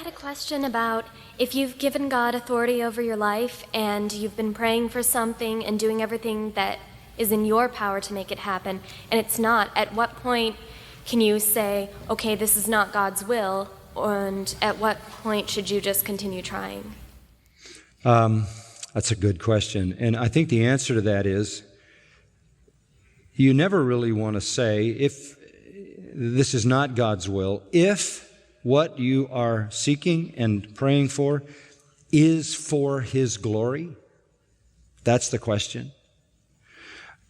had a question about if you've given God authority over your life and you've been praying for something and doing everything that is in your power to make it happen, and it's not, at what point can you say, okay, this is not God's will, and at what point should you just continue trying? That's a good question. And I think the answer to that is you never really want to say, if this is not God's will, if what you are seeking and praying for is for His glory. That's the question.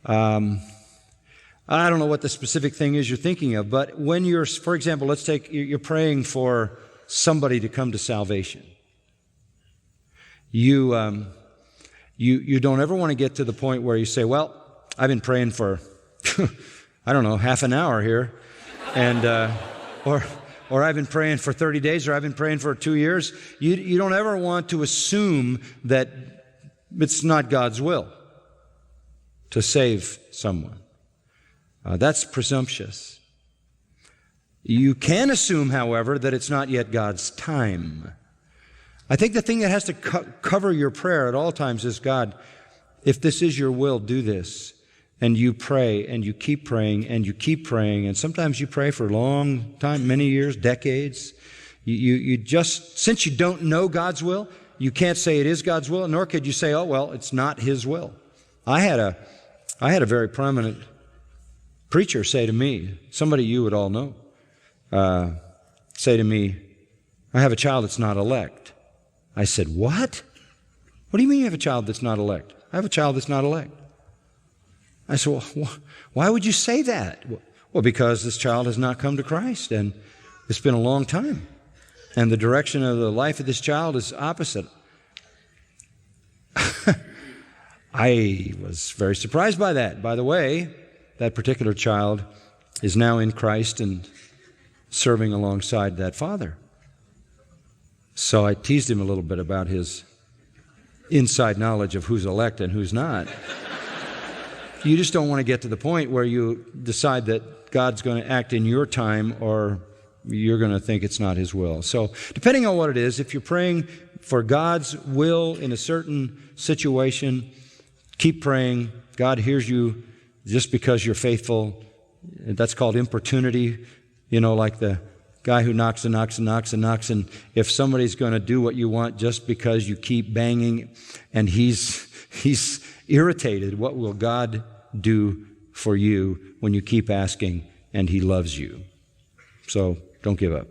I don't know what the specific thing is you're thinking of, but when you're, for example, let's take, you're praying for somebody to come to salvation. You don't ever want to get to the point where you say, well, I've been praying for, I don't know, half an hour here, and or I've been praying for 30 days, or I've been praying for 2 years. You don't ever want to assume that it's not God's will to save someone. That's presumptuous. You can assume, however, that it's not yet God's time. I think the thing that has to cover your prayer at all times is, God, if this is your will, do this. And you pray, and you keep praying, and you keep praying, and sometimes you pray for a long time, many years, decades. You just, since you don't know God's will, you can't say it is God's will, nor could you say, oh, well, it's not His will. I had a very prominent preacher say to me, somebody you would all know, say to me, I have a child that's not elect. I said, what? What do you mean you have a child that's not elect? I have a child that's not elect. I said, well, why would you say that? Well, because this child has not come to Christ, and it's been a long time. And the direction of the life of this child is opposite. I was very surprised by that. By the way, that particular child is now in Christ and serving alongside that father. So I teased him a little bit about his inside knowledge of who's elect and who's not. You just don't want to get to the point where you decide that God's going to act in your time, or you're going to think it's not His will. So depending on what it is, if you're praying for God's will in a certain situation, keep praying. God hears you just because you're faithful. That's called importunity. You know, like the guy who knocks and knocks and knocks and knocks. And if somebody's going to do what you want just because you keep banging and he's irritated, what will God do for you when you keep asking and He loves you? So don't give up.